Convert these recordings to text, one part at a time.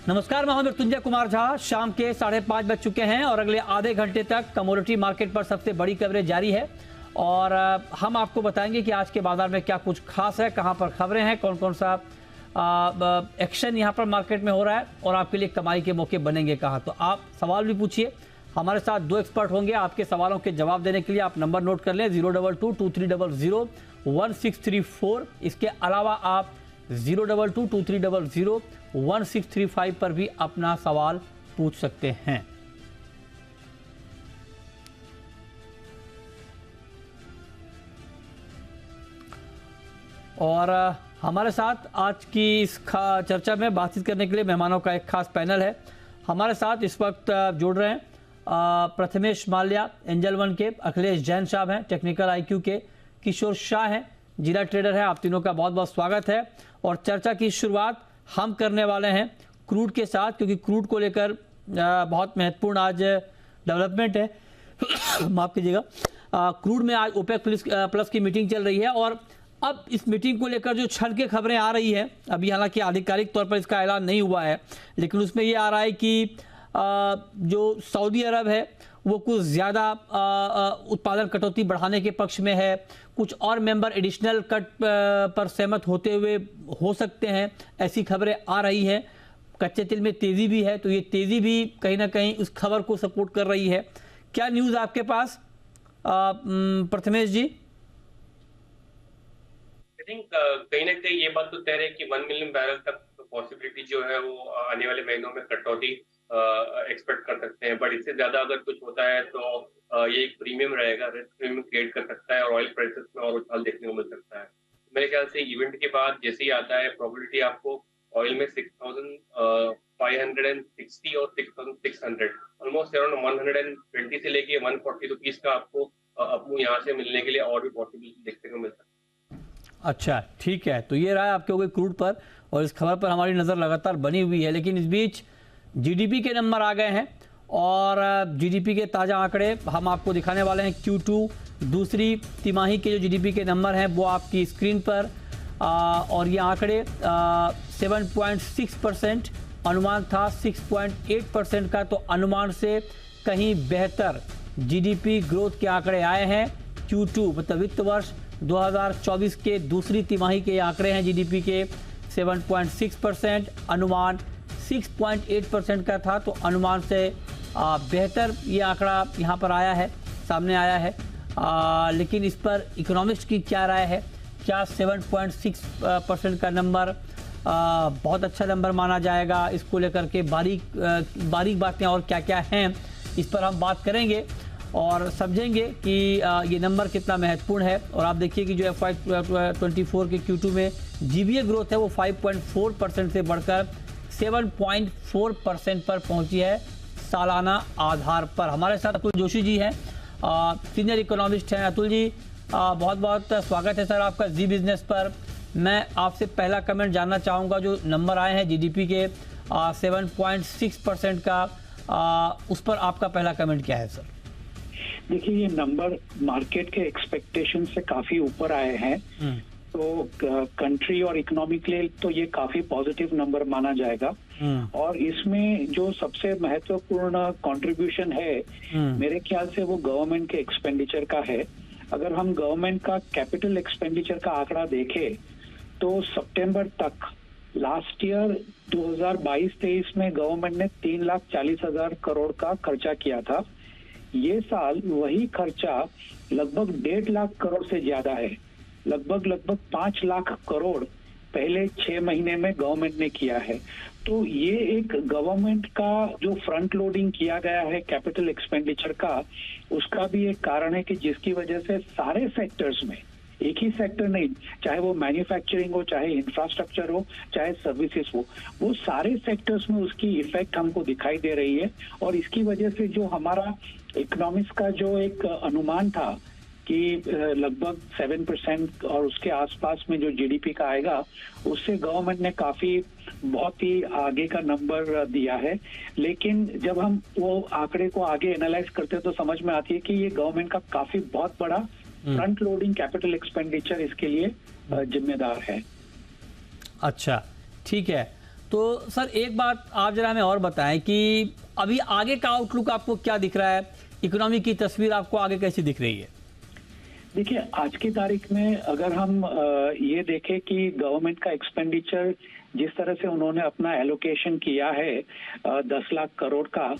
नमस्कार, मैं हूं मृत्युंजय कुमार झा। शाम के 5:30 बज चुके हैं और अगले आधे घंटे तक कमोडिटी मार्केट पर सबसे बड़ी कवरेज जारी है और हम आपको बताएंगे कि आज के बाजार में क्या कुछ खास है, कहां पर खबरें हैं, कौन कौन सा एक्शन यहां पर मार्केट में हो रहा है और आपके लिए कमाई के मौके बनेंगे कहां। तो आप सवाल भी पूछिए, हमारे साथ दो एक्सपर्ट होंगे आपके सवालों के जवाब देने के लिए। आप नंबर नोट कर लें 02223001634। इसके अलावा आप 02223001635 पर भी अपना सवाल पूछ सकते हैं। और हमारे साथ आज की इस चर्चा में बातचीत करने के लिए मेहमानों का एक खास पैनल है। हमारे साथ इस वक्त जुड़ रहे हैं प्रथमेश माल्या एंजल वन के, अखिलेश जैन साहब हैं टेक्निकल आईक्यू के, किशोर शाह हैं जीरा ट्रेडर है। आप तीनों का बहुत बहुत स्वागत है। और चर्चा की शुरुआत हम करने वाले हैं क्रूड के साथ, क्योंकि क्रूड को लेकर बहुत महत्वपूर्ण आज डेवलपमेंट है। माफ कीजिएगा। क्रूड में आज ओपेक प्लस की मीटिंग चल रही है और अब इस मीटिंग को लेकर जो क्षण के खबरें आ रही है, अभी हालांकि आधिकारिक तौर पर इसका ऐलान नहीं हुआ है, लेकिन उसमें ये आ रहा है कि जो सऊदी अरब है वो कुछ ज़्यादा उत्पादन कटौती बढ़ाने के पक्ष में है, कुछ और मेंबर एडिशनल कट पर सहमत होते हुए हो सकते हैं, ऐसी खबरें आ रही हैं। कच्चे तेल में तेज़ी भी है, तो ये तेज़ी भी कहीं ना कहीं उस खबर को सपोर्ट कर रही है। क्या न्यूज़ आपके पास प्रथमेश जी? आई थिंक कहीं ना कहीं ये बात तो तय है कि 1 मिलियन बैरल तक पॉसिबिलिटी जो है वो आने वाले महीनों में कटौती एक्सपेक्ट कर सकते हैं। बट इससे ज्यादा अगर कुछ होता है तो ये एक प्रीमियम रहेगा, रिस्क प्रीमियम क्रिएट कर सकता है और ऑयल प्राइसेस में और उछाल देखने को मिल सकता है। मेरे ख्याल से इवेंट के बाद जैसे ही आता है प्रोबेबिलिटी आपको ऑयल में 6560 और 6600 ऑलमोस्ट अराउंड 120 से लेके 140 रुपीज का आपको अपमूव यहाँ से मिलने के लिए और भी पॉसिबिलिटी देखने को मिल सकता है। अच्छा, ठीक है। तो ये रहा आपके हो गए क्रूड पर और इस खबर पर हमारी नज़र लगातार बनी हुई है। लेकिन इस बीच जीडीपी के नंबर आ गए हैं और जीडीपी के ताज़ा आंकड़े हम आपको दिखाने वाले हैं। Q2 दूसरी तिमाही के जो जीडीपी के नंबर हैं वो आपकी स्क्रीन पर और ये आंकड़े 7.6%, अनुमान था 6.8% का, तो अनुमान से कहीं बेहतर जीडीपी ग्रोथ के आंकड़े आए हैं। Q2 मतलब वित्त वर्ष 2024 के दूसरी तिमाही के आंकड़े हैं जीडीपी के 7.6%, अनुमान 6.8% का था, तो अनुमान से बेहतर ये आंकड़ा यहाँ पर आया है, सामने आया है। लेकिन इस पर इकोनॉमिस्ट की क्या राय है? क्या 7.6% का नंबर बहुत अच्छा नंबर माना जाएगा? इसको लेकर के बारीक बातें और क्या क्या हैं, इस पर हम बात करेंगे और समझेंगे कि ये नंबर कितना महत्वपूर्ण है। और आप देखिए कि जो FY24 के Q2 में जीबीए ग्रोथ है वो 5.4% से बढ़कर 7.4% पर पहुंची है सालाना आधार पर। हमारे साथ अतुल जोशी जी हैं, सीनियर इकोनॉमिस्ट हैं। अतुल जी, बहुत बहुत स्वागत है सर आपका जी बिजनेस पर। मैं आपसे पहला कमेंट जानना चाहूँगा, जो नंबर आए हैं जीडीपी के 7.6% का, उस पर आपका पहला कमेंट क्या है सर? देखिए, ये नंबर मार्केट के एक्सपेक्टेशन से काफी ऊपर आए हैं, तो कंट्री और इकोनॉमी के लिए तो ये काफी पॉजिटिव नंबर माना जाएगा। और इसमें जो सबसे महत्वपूर्ण कंट्रीब्यूशन है मेरे ख्याल से वो गवर्नमेंट के एक्सपेंडिचर का है। अगर हम गवर्नमेंट का कैपिटल एक्सपेंडिचर का आंकड़ा देखें तो सितंबर तक लास्ट ईयर 2022-23 में गवर्नमेंट ने 3,40,000 करोड़ का खर्चा किया था। ये साल वही खर्चा लगभग 1.5 लाख करोड़ से ज्यादा है, लगभग 5 लाख करोड़ पहले 6 महीने में गवर्नमेंट ने किया है। तो ये एक गवर्नमेंट का जो फ्रंट लोडिंग किया गया है कैपिटल एक्सपेंडिचर का, उसका भी एक कारण है कि जिसकी वजह से सारे सेक्टर्स में, एक ही सेक्टर नहीं, चाहे वो मैन्युफैक्चरिंग हो, चाहे इंफ्रास्ट्रक्चर हो, चाहे सर्विसेज हो, वो सारे सेक्टर्स में उसकी इफेक्ट हमको दिखाई दे रही है। और इसकी वजह से जो हमारा इकोनॉमिक्स का जो एक अनुमान था कि लगभग 7% और उसके आसपास में जो जीडीपी का आएगा, उससे गवर्नमेंट ने काफी बहुत ही आगे का नंबर दिया है। लेकिन जब हम वो आंकड़े को आगे एनालाइज करते हैं तो समझ में आती है कि ये गवर्नमेंट का काफी बहुत बड़ा फ्रंट लोडिंग कैपिटल एक्सपेंडिचर इसके लिए जिम्मेदार है। अच्छा, ठीक है। तो सर एक बात आप जरा हमें और बताएं कि अभी आगे का आउटलुक आपको क्या दिख रहा है, इकोनॉमी की तस्वीर आपको आगे कैसी दिख रही है? देखिए, आज की तारीख में अगर हम ये देखें कि गवर्नमेंट का एक्सपेंडिचर जिस तरह से उन्होंने अपना एलोकेशन किया है 10 लाख करोड़ का,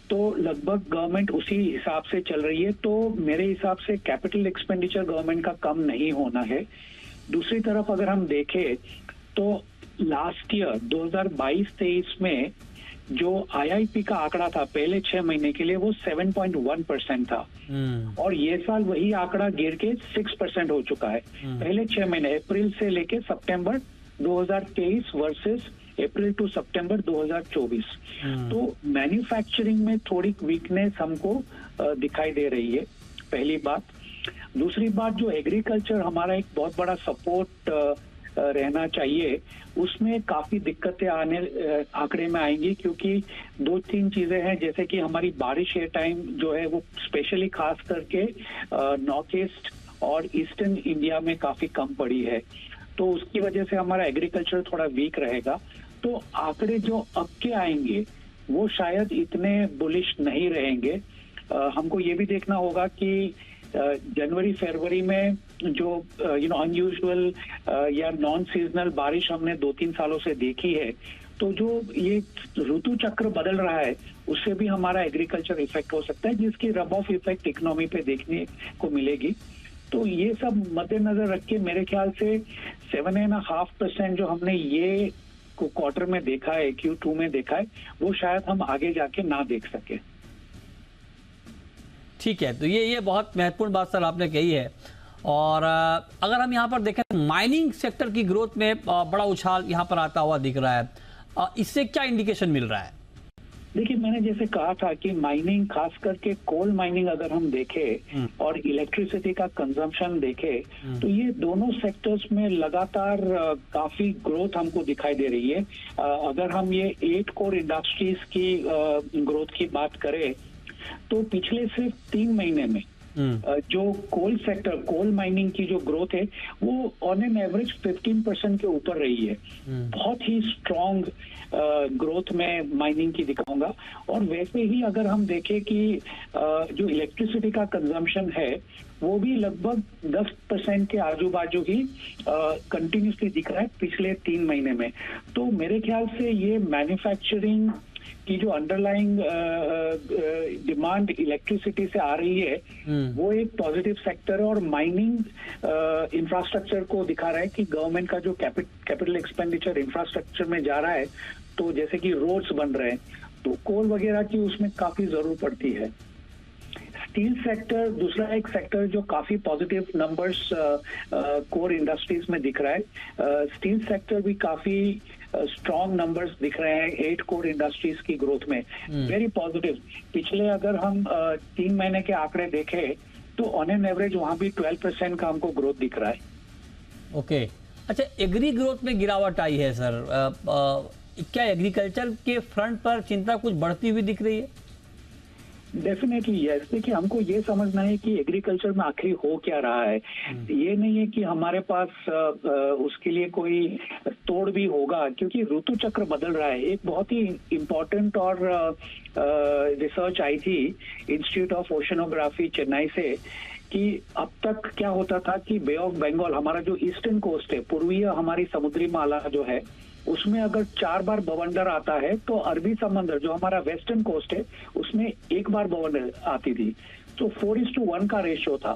तो लगभग गवर्नमेंट उसी हिसाब से चल रही है। तो मेरे हिसाब से कैपिटल एक्सपेंडिचर गवर्नमेंट का कम नहीं होना है। दूसरी तरफ अगर हम देखें तो लास्ट ईयर 2022-23 में जो आईआईपी का आंकड़ा था पहले 6 महीने के लिए, वो 7.1% था और ये साल वही आंकड़ा गिर के 6% हो चुका है। पहले 6 महीने अप्रैल से लेके सितंबर 2023 वर्सेस अप्रैल टू सितंबर 2024। तो मैन्युफैक्चरिंग में थोड़ी वीकनेस हमको दिखाई दे रही है, पहली बात। दूसरी बात, जो एग्रीकल्चर हमारा एक बहुत बड़ा सपोर्ट रहना चाहिए, उसमें काफी दिक्कतें आंकड़े में आएंगी, क्योंकि 2-3 चीजें हैं, जैसे कि हमारी बारिश ये टाइम जो है वो स्पेशली खास करके नॉर्थ ईस्ट और ईस्टर्न इंडिया में काफी कम पड़ी है। तो उसकी वजह से हमारा एग्रीकल्चर थोड़ा वीक रहेगा। तो आंकड़े जो अब के आएंगे वो शायद इतने बुलिश नहीं रहेंगे। हमको ये भी देखना होगा कि जनवरी फरवरी में जो अनयूजुअल या नॉन सीजनल बारिश हमने 2-3 सालों से देखी है, तो जो ये ऋतु चक्र बदल रहा है उससे भी हमारा एग्रीकल्चर इफेक्ट हो सकता है, जिसकी रब ऑफ इफेक्ट इकोनॉमी पे देखने को मिलेगी। तो ये सब मद्देनजर रख के मेरे ख्याल से 7.5% जो हमने ये क्वार्टर में देखा है, Q2 में देखा है, वो शायद हम आगे जाके ना देख सके। ठीक है, तो ये बहुत महत्वपूर्ण बात सर आपने कही है। और अगर हम यहाँ पर देखें, माइनिंग सेक्टर की ग्रोथ में बड़ा उछाल यहाँ पर आता हुआ दिख रहा है, इससे क्या इंडिकेशन मिल रहा है? देखिए, मैंने जैसे कहा था कि माइनिंग, खास करके कोल माइनिंग अगर हम देखें और इलेक्ट्रिसिटी का कंजम्पशन देखें, तो ये दोनों सेक्टर्स में लगातार काफी ग्रोथ हमको दिखाई दे रही है। अगर हम ये 8 कोर इंडस्ट्रीज की ग्रोथ की बात करें, तो पिछले सिर्फ 3 महीने में जो कोल सेक्टर, कोल माइनिंग की जो ग्रोथ है, वो ऑन एन एवरेज 15% के ऊपर रही है। बहुत ही स्ट्रॉन्ग ग्रोथ में माइनिंग की दिखाऊंगा। और वैसे ही अगर हम देखें कि जो इलेक्ट्रिसिटी का कंजम्पशन है, वो भी लगभग 10% के आजू बाजू ही कंटिन्यूसली दिख रहा है पिछले 3 महीने में। तो मेरे ख्याल से ये मैन्युफैक्चरिंग की जो अंडरलाइंग डिमांड इलेक्ट्रिसिटी से आ रही है, वो एक पॉजिटिव सेक्टर है। और माइनिंग इंफ्रास्ट्रक्चर को दिखा रहा है कि गवर्नमेंट का जो कैपिटल एक्सपेंडिचर इंफ्रास्ट्रक्चर में जा रहा है, तो जैसे कि रोड्स बन रहे हैं, तो कोल वगैरह की उसमें काफी जरूरत पड़ती है। स्टील सेक्टर दूसरा एक सेक्टर जो काफी पॉजिटिव नंबर्स कोर इंडस्ट्रीज में दिख रहा है। स्टील सेक्टर भी काफी स्ट्रॉन्ग नंबर्स दिख रहे हैं 8 कोर इंडस्ट्रीज की ग्रोथ में, वेरी पॉजिटिव। पिछले अगर हम 3 महीने के आंकड़े देखें, तो ऑन एन एवरेज वहां भी 12% का हमको ग्रोथ दिख रहा है। ओके, अच्छा, एग्री ग्रोथ में गिरावट आई है सर, क्या एग्रीकल्चर के फ्रंट पर चिंता कुछ बढ़ती हुई दिख रही है? Definitely yes. देखिए, हमको ये समझना है कि एग्रीकल्चर में आखिर हो क्या रहा है। ये नहीं है कि हमारे पास उसके लिए कोई तोड़ भी होगा, क्योंकि ऋतु चक्र बदल रहा है। एक बहुत ही इम्पोर्टेंट और रिसर्च आई थी इंस्टीट्यूट ऑफ ओशनोग्राफी चेन्नई से, कि अब तक क्या होता था कि बे ऑफ बंगाल, हमारा जो ईस्टर्न कोस्ट है, पूर्वीय हमारी समुद्री माला जो है, उसमें अगर 4 बार बवंडर आता है, तो अरबी समंदर जो हमारा वेस्टर्न कोस्ट है, उसमें 1 बार बवंडर आती थी। तो 4:1 का रेशियो था।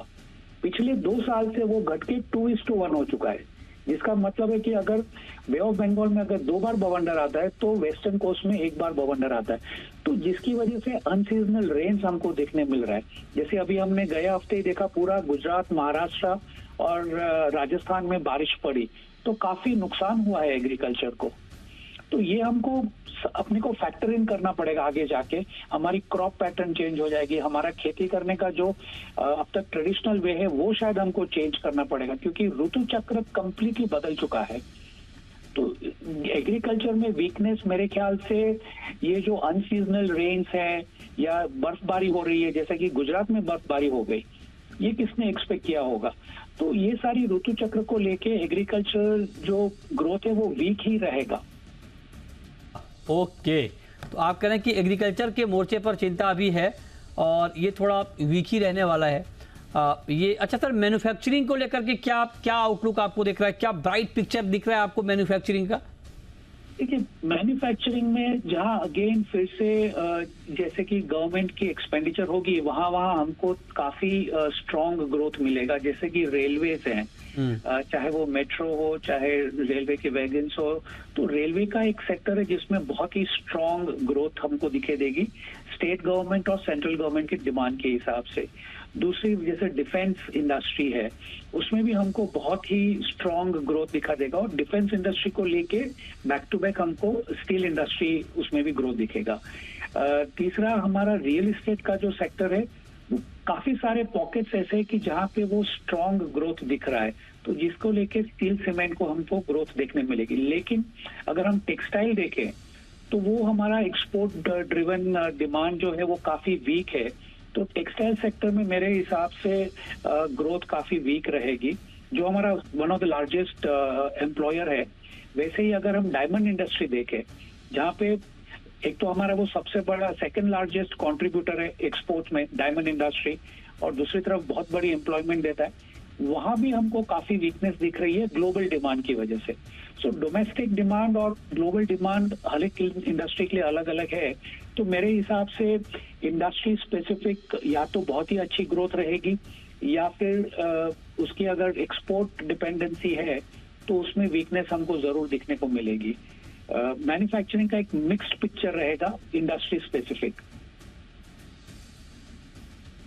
पिछले 2 साल से वो घट के 2:1 हो चुका है, जिसका मतलब है कि अगर बे ऑफ बंगाल में अगर 2 बार बवंडर आता है, तो वेस्टर्न कोस्ट में 1 बार बवंडर आता है। तो जिसकी वजह से अनसीजनल रेन्स हमको देखने मिल रहा है। जैसे अभी हमने गए हफ्ते ही देखा, पूरा गुजरात, महाराष्ट्र और राजस्थान में बारिश पड़ी, तो काफी नुकसान हुआ है एग्रीकल्चर को। तो ये हमको अपने को फैक्टर इन करना पड़ेगा आगे जाके। हमारी क्रॉप पैटर्न चेंज हो जाएगी, हमारा खेती करने का जो अब तक ट्रेडिशनल वे है, वो शायद हमको चेंज करना पड़ेगा, क्योंकि ऋतु चक्र कंप्लीटली बदल चुका है। तो एग्रीकल्चर में वीकनेस मेरे ख्याल से ये जो अनसीजनल रेन्स है या बर्फबारी हो रही है, जैसे कि गुजरात में बर्फबारी हो गई, ये किसने एक्सपेक्ट किया होगा। तो ये सारी ऋतु चक्र को लेके एग्रीकल्चर जो ग्रोथ है वो वीक ही रहेगा। ओके, तो आप कह रहे हैं कि एग्रीकल्चर के मोर्चे पर चिंता अभी है और ये थोड़ा वीक ही रहने वाला है। ये अच्छा सर, मैन्युफैक्चरिंग को लेकर के क्या क्या आउटलुक आपको दिख रहा है, क्या ब्राइट पिक्चर दिख रहा है आपको मैन्युफैक्चरिंग का? देखिए, मैन्युफैक्चरिंग में जहां अगेन फिर से जैसे कि गवर्नमेंट की एक्सपेंडिचर होगी, वहां वहां हमको काफी स्ट्रांग ग्रोथ मिलेगा। जैसे कि रेलवेज हैं, चाहे वो मेट्रो हो, चाहे रेलवे के वैगन्स हो, तो रेलवे का एक सेक्टर है जिसमें बहुत ही स्ट्रांग ग्रोथ हमको दिखे देगी, स्टेट गवर्नमेंट और सेंट्रल गवर्नमेंट की डिमांड के हिसाब से। दूसरी जैसे डिफेंस इंडस्ट्री है, उसमें भी हमको बहुत ही स्ट्रांग ग्रोथ दिखा देगा, और डिफेंस इंडस्ट्री को लेके बैक टू बैक हमको स्टील इंडस्ट्री उसमें भी ग्रोथ दिखेगा। तीसरा हमारा रियल एस्टेट का जो सेक्टर है, काफी सारे पॉकेट्स ऐसे हैं कि जहाँ पे वो स्ट्रांग ग्रोथ दिख रहा है, तो जिसको लेके स्टील सीमेंट को हमको ग्रोथ देखने मिलेगी। लेकिन अगर हम टेक्सटाइल देखें तो वो हमारा एक्सपोर्ट ड्रिवन डिमांड जो है वो काफी वीक है, तो टेक्सटाइल सेक्टर में मेरे हिसाब से ग्रोथ काफी वीक रहेगी, जो हमारा one of the largest employer है। वैसे ही अगर हम डायमंड इंडस्ट्री देखें, जहाँ पे एक तो हमारा वो सबसे बड़ा सेकंड लार्जेस्ट कंट्रीब्यूटर है एक्सपोर्ट में, डायमंड इंडस्ट्री, और दूसरी तरफ बहुत बड़ी एम्प्लॉयमेंट देता है, वहां भी हमको काफी वीकनेस दिख रही है ग्लोबल डिमांड की वजह से। सो डोमेस्टिक डिमांड और ग्लोबल डिमांड हर एक इंडस्ट्री के लिए अलग अलग है, तो मेरे हिसाब से इंडस्ट्री स्पेसिफिक या तो बहुत ही अच्छी ग्रोथ रहेगी, या फिर उसकी अगर एक्सपोर्ट डिपेंडेंसी है तो उसमें वीकनेस हमको जरूर दिखने को मिलेगी। मैन्युफैक्चरिंग का एक मिक्स्ड पिक्चर रहेगा इंडस्ट्री स्पेसिफिक।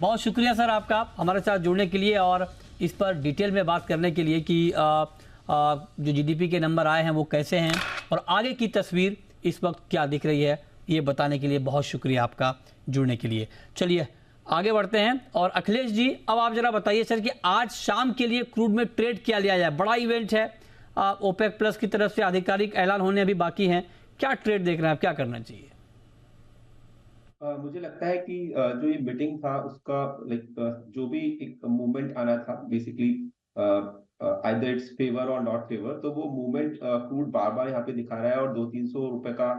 बहुत शुक्रिया सर आपका हमारे साथ जुड़ने के लिए और इस पर डिटेल में बात करने के लिए कि जो जीडीपी के नंबर आए हैं वो कैसे हैं और आगे की तस्वीर इस वक्त क्या दिख रही है, ये बताने के लिए बहुत शुक्रिया आपका जुड़ने के लिए। चलिए आगे बढ़ते हैं। और अखिलेश जी, अब आप जरा बताइए सर कि आज शाम के लिए क्रूड में ट्रेड क्या लिया जाए? बड़ा इवेंट है, ओपेक प्लस की तरफ से आधिकारिक ऐलान होने अभी बाकी हैं, क्या ट्रेड देख रहे हैं आप, क्या करना चाहिए? मुझे लगता है कि जो ये मीटिंग था उसका जो भी एक मूवमेंट आना था, बेसिकली आइदर इट्स फेवर और नॉट फेवर, तो वो मूवमेंट क्रूड बार बार यहाँ पे दिखा रहा है और 200-300 रुपए का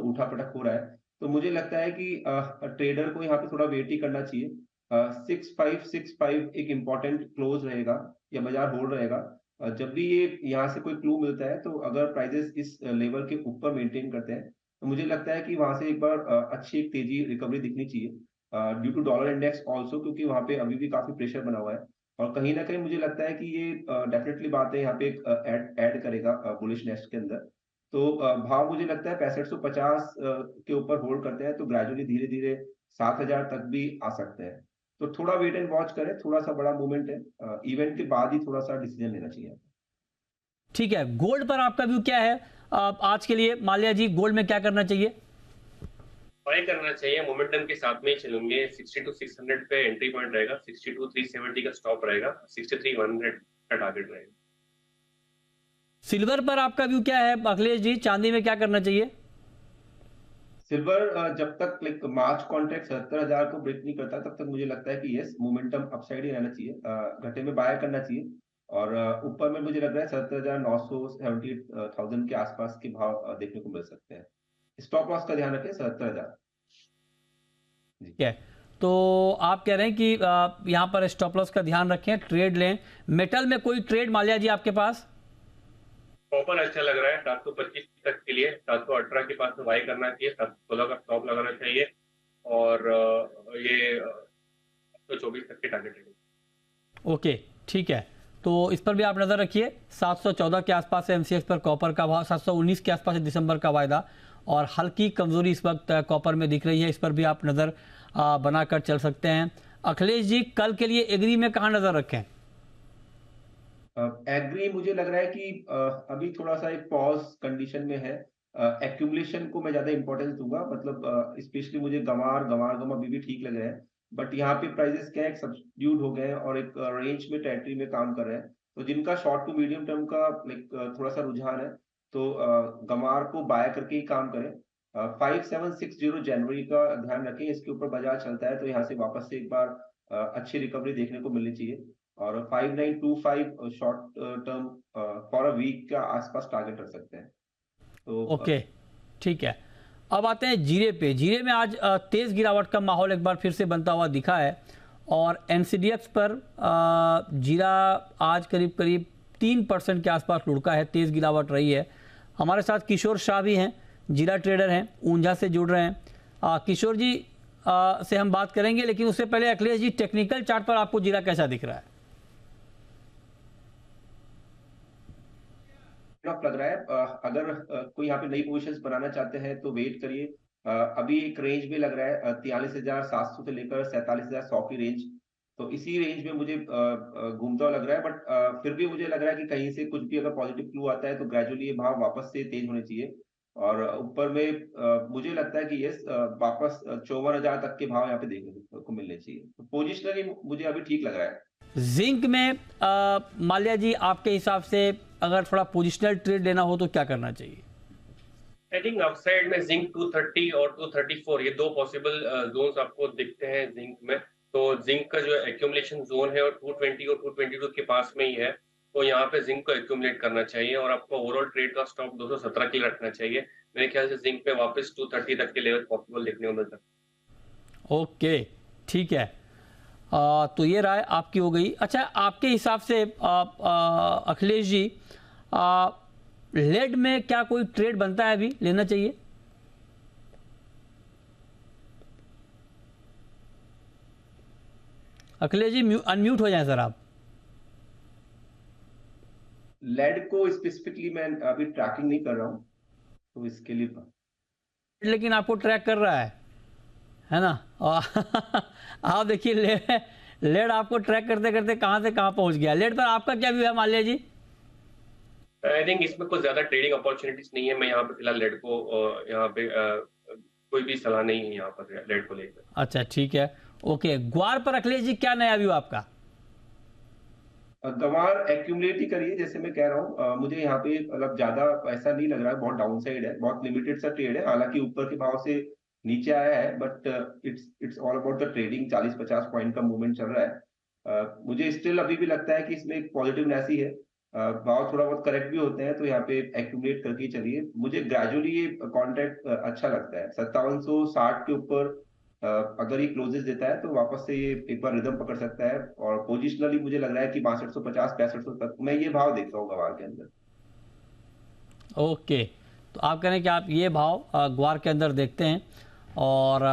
उठा पटक हो रहा है। तो मुझे लगता है कि ट्रेडर को यहाँ पे थोड़ा वेट ही करना चाहिए। 6565 एक इम्पोर्टेंट क्लोज रहेगा या बाजार होल्ड रहेगा। जब भी ये यहाँ से कोई क्लू मिलता है, तो अगर प्राइजेस इस लेवल के ऊपर मेंटेन करते हैं, तो मुझे लगता है कि वहां से एक बार अच्छी एक तेजी रिकवरी दिखनी चाहिए due to dollar index also, क्योंकि वहां पे अभी भी काफी प्रेशर बना हुआ है। और कहीं ना कहीं मुझे लगता है कि ये डेफिनेटली बात है यहाँ पे ऐड करेगा बुलिश नेस्ट के अंदर। तो भाव मुझे लगता है 6550 के ऊपर होल्ड करते हैं, तो ग्रेजुअली धीरे धीरे 7000 तक भी आ सकते हैं। तो थोड़ा वेट एंड वॉच करें, थोड़ा सा बड़ा मूवमेंट है, इवेंट के बाद ही थोड़ा सा डिसीजन लेना चाहिए। ठीक है, गोल्ड पर आपका व्यू क्या है आज के लिए? माल्या जी, गोल्ड में क्या करना चाहिए? बाय करना चाहिए, मोमेंटम के साथ में ही चलेंगे। 62,600 पे एंट्री पॉइंट रहेगा, 62,370 का स्टॉप रहेगा, 63,100 का टारगेट रहेगा। सिल्वर पर आपका व्यू क्या है अखिलेश जी? चांदी में क्या करना चाहिए? सिल्वर जब तक मार्च कॉन्ट्रैक्ट 70,000 को ब्रेक नहीं करता, तब तक मुझे लगता है कि यस, मोमेंटम अपसाइड ही रहना चाहिए, घटे में बाय करना चाहिए। और ऊपर में मुझे लग रहा है 70,900 78,000 के आसपास के भाव देखने को मिल सकते हैं। स्टॉप लॉस का ध्यान रखें 70,000। ठीक है, तो आप कह रहे हैं कि यहाँ पर स्टॉप लॉस का ध्यान रखें, ट्रेड लें। मेटल में कोई ट्रेड माल्या जी आपके पास? कॉपर अच्छा लग रहा है 725 तक के लिए, 718 के पास में बाय करना चाहिए, 716 का स्टॉप लगाना चाहिए, और ये 724 तक के टारगेट रहेगा। ओके, ठीक है, तो इस पर भी आप नजर रखिए। 714 के आसपास है एमसीएक्स पर कॉपर का भाव, 719 के आसपास है दिसंबर का वायदा, और हल्की कमजोरी इस वक्त कॉपर में दिख रही है, इस पर भी आप नजर बनाकर चल सकते हैं। अखिलेश जी, कल के लिए एग्री में कहां नजर रखें? एग्री मुझे लग रहा है कि अभी थोड़ा सा एक पॉज कंडीशन में है। एक्यूमुलेशन को मैं ज्यादा इंपॉर्टेंस दूंगा, मतलब स्पेशली मुझे गमार अभी भी ठीक लग रहे हैं, बट यहाँ पे प्राइसेस क्या है, सब्स्टिट्यूट हो गए हैं और एक रेंज में टेरिटरी में काम कर रहे हैं। तो जिनका शॉर्ट टू मीडियम टर्म का थोड़ा सा रुझान है, तो गमार को बाय करके ही काम करें। 5760 जनवरी का ध्यान रखें, इसके ऊपर बाजार चलता है तो यहाँ से वापस से एक बार अच्छी रिकवरी देखने को मिलनी चाहिए। और 5925 short term for a week का आसपास टारगेट रख सकते हैं। तो ओके, ठीक है, अब आते हैं जीरे पे। जीरे में आज तेज़ गिरावट का माहौल एक बार फिर से बनता हुआ दिखा है और एनसीडीएक्स पर जीरा आज करीब करीब 3% के आसपास लुढ़का है, तेज़ गिरावट रही है। हमारे साथ किशोर शाह भी हैं, जीरा ट्रेडर हैं, ऊंझा से जुड़ रहे हैं। किशोर जी से हम बात करेंगे, लेकिन उससे पहले अखिलेश जी, टेक्निकल चार्ट पर आपको जीरा कैसा दिख रहा है? लग रहा है अगर कोई यहाँ पे नई पोजीशंस बनाना चाहते हैं तो वेट करिए। अभी एक रेंज में लग रहा है 43,700 से लेकर 47,100 की रेंज, तो इसी रेंज में मुझे घूमता हुआ लग रहा है। बट फिर भी मुझे लग रहा है कि कहीं से कुछ भी अगर पॉजिटिव क्लू आता है तो ग्रेजुअली ये भाव वापस से तेज होने चाहिए और ऊपर में मुझे लगता है कि यस वापस 54,000 तक के भाव यहाँ पे देखने को मिलने चाहिए। तो पोजिशनली मुझे अभी ठीक लग रहा है। जिंक में माल्या जी, आपके हिसाब से अगर थोड़ा पोजिशनल ट्रेड लेना हो तो क्या करना चाहिए? आई थिंक अपसाइड में जिंक 230 और 234 ये दो पॉसिबल जोन्स आपको दिखते हैं जिंक में। तो जिंक का जो एक्यूमुलेशन जोन है और 220 और 222 के पास में ही है, तो यहाँ पे जिंक को एक्यूमुलेट करना चाहिए और आपको ओवरऑल ट्रेड का स्टॉप 217 के लिए रखना चाहिए। मेरे ख्याल से जिंक पे वापस 230 तक के लेवल पॉसिबल देखने को मिलता है। ओके, ठीक है। तो ये राय आपकी हो गई। अच्छा, आपके हिसाब से अखिलेश जी, लेड में क्या कोई ट्रेड बनता है, अभी लेना चाहिए? अखिलेश जी अनम्यूट हो जाएं सर आप। लेड को स्पेसिफिकली मैं अभी ट्रैकिंग नहीं कर रहा हूँ, तो इसके लिए लेकिन आपको ट्रैक कर रहा है ना? आप देखिए, लेड आपको ट्रैक करते करते कहां से कहां पहुंच गया। लेड पर आपका क्या व्यू है माल्या जी? आई थिंक इसमें कुछ ज्यादा ट्रेडिंग अपॉर्चुनिटीज नहीं है। मैं यहाँ पे फिलहाल लेड को यहाँ पे कोई भी सलाह नहीं है यहाँ पर लेड को लेकर। अच्छा, ठीक है, ओके। ग्वार पर अखिलेश जी क्या नया व्यू आपका? गंवार एक्यूमुलेट ही करिए, जैसे मैं कह रहा हूँ। मुझे यहाँ पे मतलब ज्यादा ऐसा नहीं लग रहा है, बहुत डाउन साइड है, बहुत लिमिटेड सा ट्रेड है। हालांकि ऊपर के भाव से नीचे आया है, but it's all about the trading. 40-50 point का मूवमेंट चल रहा है। मुझे स्टिल अभी भी लगता है कि इसमें एक पॉजिटिवनेस ही है। भाव थोड़ा बहुत करेक्ट भी होते हैं, तो यहाँ पे एक्यूमुलेट करके चलिए। मुझे ग्रेजुअली ये कॉन्ट्रैक्ट अच्छा लगता है। 5760 के ऊपर अगर ये क्लोजेस देता है तो वापस से ये एक बार रिदम पकड़ सकता है। और पोजिशनली मुझे लग रहा है कि 6250-6500 तक मैं ये भाव देख रहा हूँ गवार के अंदर। ओके, तो आप कह रहे हैं कि आप ये भाव ग्वार के अंदर देखते हैं और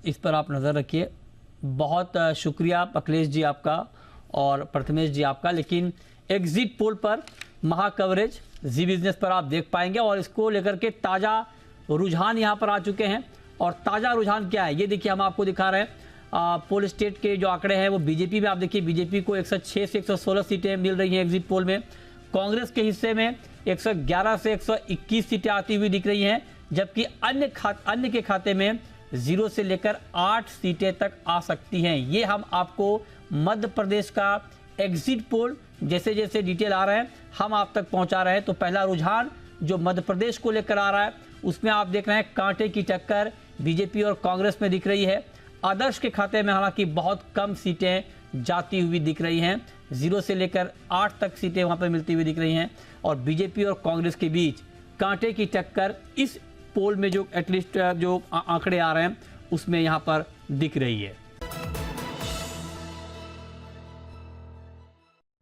इस पर आप नज़र रखिए। बहुत शुक्रिया अखिलेश जी आपका और प्रथमेश जी आपका। लेकिन एग्जिट पोल पर महा कवरेज जी बिजनेस पर आप देख पाएंगे और इसको लेकर के ताज़ा रुझान यहाँ पर आ चुके हैं। और ताज़ा रुझान क्या है ये देखिए, हम आपको दिखा रहे हैं। पोल स्टेट के जो आंकड़े हैं वो बीजेपी में आप देखिए, बीजेपी को 106 से 116 सीटें मिल रही हैं एग्जिट पोल में। कांग्रेस के हिस्से में 111 से 121 सीटें आती हुई दिख रही हैं, जबकि अन्य के खाते में 0 से लेकर 8 सीटें तक आ सकती हैं। ये हम आपको मध्य प्रदेश का एग्जिट पोल जैसे जैसे डिटेल आ रहे हैं हम आप तक पहुंचा रहे हैं। तो पहला रुझान जो मध्य प्रदेश को लेकर आ रहा है उसमें आप देख रहे हैं कांटे की टक्कर बीजेपी और कांग्रेस में दिख रही है। आदर्श के खाते में हालांकि बहुत कम सीटें जाती हुई दिख रही हैं, 0 से लेकर 8 तक सीटें वहां पर मिलती हुई दिख रही हैं। और बीजेपी और कांग्रेस के बीच कांटे की टक्कर इस पोल में जो एटलीस्ट जो आंकड़े आ रहे हैं उसमें यहां पर दिख रही है।